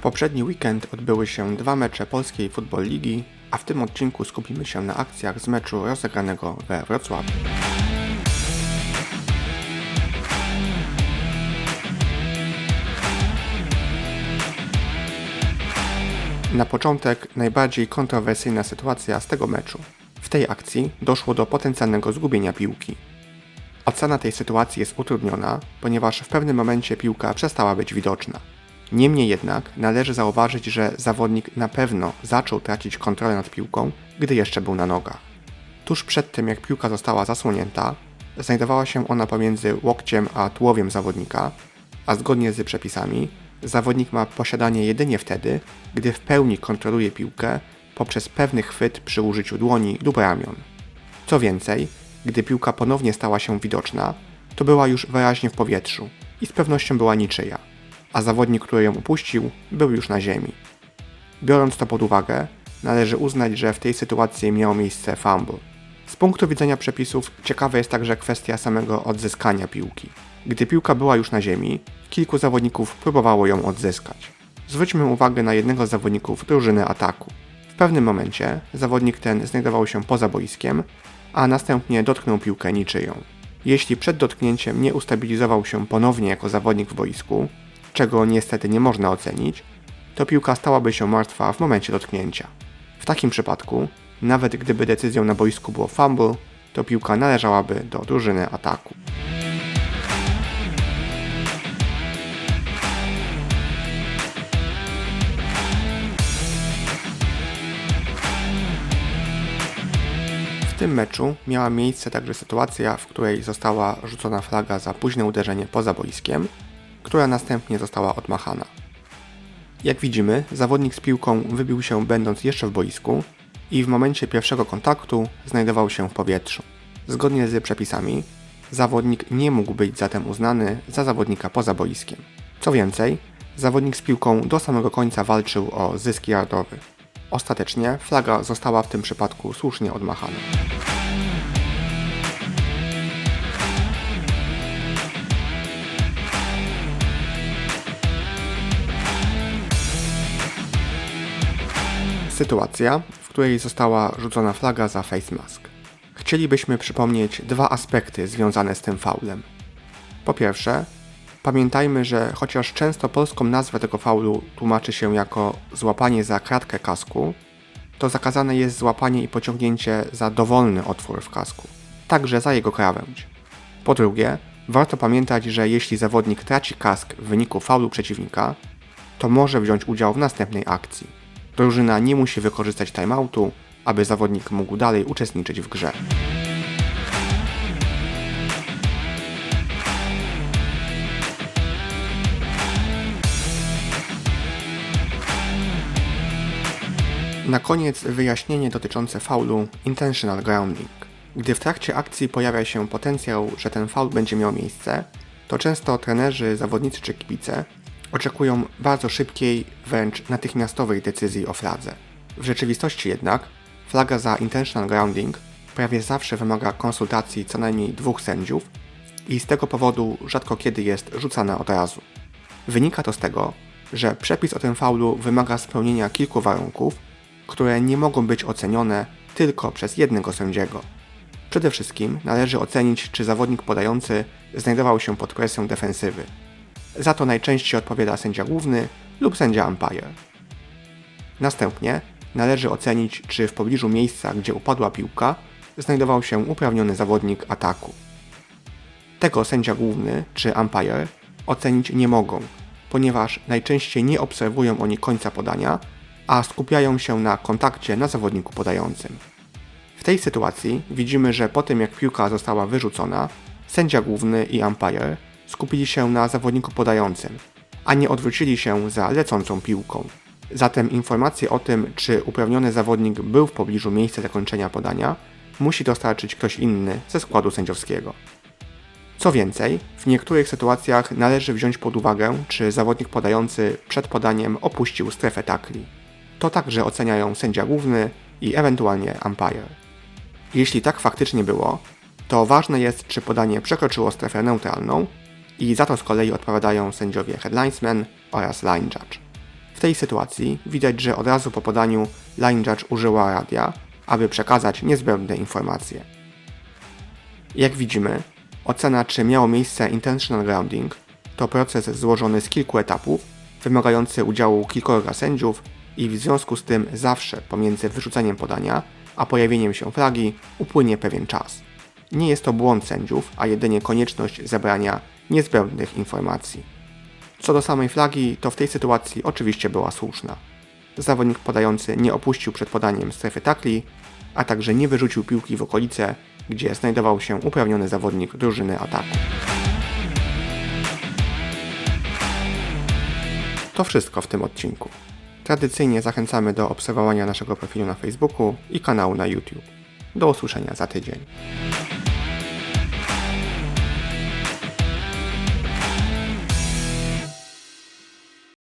poprzedni weekend odbyły się 2 mecze Polskiej Football Ligi, a w tym odcinku skupimy się na akcjach z meczu rozegranego we Wrocławiu. Na początek najbardziej kontrowersyjna sytuacja z tego meczu. W tej akcji doszło do potencjalnego zgubienia piłki. Ocena tej sytuacji jest utrudniona, ponieważ w pewnym momencie piłka przestała być widoczna. Niemniej jednak należy zauważyć, że zawodnik na pewno zaczął tracić kontrolę nad piłką, gdy jeszcze był na nogach. Tuż przed tym, jak piłka została zasłonięta, znajdowała się ona pomiędzy łokciem a tułowiem zawodnika, a zgodnie z przepisami zawodnik ma posiadanie jedynie wtedy, gdy w pełni kontroluje piłkę poprzez pewny chwyt przy użyciu dłoni lub ramion. Co więcej, gdy piłka ponownie stała się widoczna, to była już wyraźnie w powietrzu i z pewnością była niczyja, a zawodnik, który ją upuścił, był już na ziemi. Biorąc to pod uwagę, należy uznać, że w tej sytuacji miało miejsce fumble. Z punktu widzenia przepisów ciekawa jest także kwestia samego odzyskania piłki. Gdy piłka była już na ziemi, kilku zawodników próbowało ją odzyskać. Zwróćmy uwagę na jednego z zawodników drużyny ataku. W pewnym momencie zawodnik ten znajdował się poza boiskiem, a następnie dotknął piłkę niczyją. Jeśli przed dotknięciem nie ustabilizował się ponownie jako zawodnik w boisku, czego niestety nie można ocenić, to piłka stałaby się martwa w momencie dotknięcia. W takim przypadku, nawet gdyby decyzją na boisku było fumble, to piłka należałaby do drużyny ataku. W tym meczu miała miejsce także sytuacja, w której została rzucona flaga za późne uderzenie poza boiskiem, która następnie została odmachana. Jak widzimy, zawodnik z piłką wybił się będąc jeszcze w boisku i w momencie pierwszego kontaktu znajdował się w powietrzu. Zgodnie z przepisami, zawodnik nie mógł być zatem uznany za zawodnika poza boiskiem. Co więcej, zawodnik z piłką do samego końca walczył o zysk yardowy. Ostatecznie flaga została w tym przypadku słusznie odmachana. Sytuacja, w której została rzucona flaga za face mask. Chcielibyśmy przypomnieć 2 aspekty związane z tym faulem. Po pierwsze, pamiętajmy, że chociaż często polską nazwę tego faulu tłumaczy się jako złapanie za kratkę kasku, to zakazane jest złapanie i pociągnięcie za dowolny otwór w kasku, także za jego krawędź. Po drugie, warto pamiętać, że jeśli zawodnik traci kask w wyniku faulu przeciwnika, to może wziąć udział w następnej akcji. Drużyna nie musi wykorzystać timeoutu, aby zawodnik mógł dalej uczestniczyć w grze. Na koniec wyjaśnienie dotyczące faulu intentional grounding. Gdy w trakcie akcji pojawia się potencjał, że ten faul będzie miał miejsce, to często trenerzy, zawodnicy czy kibice oczekują bardzo szybkiej, wręcz natychmiastowej decyzji o fladze. W rzeczywistości jednak flaga za intentional grounding prawie zawsze wymaga konsultacji co najmniej 2 sędziów i z tego powodu rzadko kiedy jest rzucana od razu. Wynika to z tego, że przepis o tym faulu wymaga spełnienia kilku warunków, które nie mogą być ocenione tylko przez jednego sędziego. Przede wszystkim należy ocenić, czy zawodnik podający znajdował się pod presją defensywy. Za to najczęściej odpowiada sędzia główny lub sędzia umpire. Następnie należy ocenić, czy w pobliżu miejsca, gdzie upadła piłka, znajdował się uprawniony zawodnik ataku. Tego sędzia główny czy umpire ocenić nie mogą, ponieważ najczęściej nie obserwują oni końca podania, a skupiają się na kontakcie na zawodniku podającym. W tej sytuacji widzimy, że po tym jak piłka została wyrzucona, sędzia główny i umpire skupili się na zawodniku podającym, a nie odwrócili się za lecącą piłką. Zatem informację o tym, czy uprawniony zawodnik był w pobliżu miejsca zakończenia podania, musi dostarczyć ktoś inny ze składu sędziowskiego. Co więcej, w niektórych sytuacjach należy wziąć pod uwagę, czy zawodnik podający przed podaniem opuścił strefę tackli. To także oceniają sędzia główny i ewentualnie umpire. Jeśli tak faktycznie było, to ważne jest, czy podanie przekroczyło strefę neutralną i za to z kolei odpowiadają sędziowie headlinesman oraz line judge. W tej sytuacji widać, że od razu po podaniu line judge użyła radia, aby przekazać niezbędne informacje. Jak widzimy, ocena, czy miało miejsce intentional grounding, to proces złożony z kilku etapów, wymagający udziału kilkorga sędziów i w związku z tym zawsze pomiędzy wyrzuceniem podania a pojawieniem się flagi upłynie pewien czas. Nie jest to błąd sędziów, a jedynie konieczność zebrania niezbędnych informacji. Co do samej flagi, to w tej sytuacji oczywiście była słuszna. Zawodnik podający nie opuścił przed podaniem strefy tackli, a także nie wyrzucił piłki w okolice, gdzie znajdował się uprawniony zawodnik drużyny ataku. To wszystko w tym odcinku. Tradycyjnie zachęcamy do obserwowania naszego profilu na Facebooku i kanału na YouTube. Do usłyszenia za tydzień.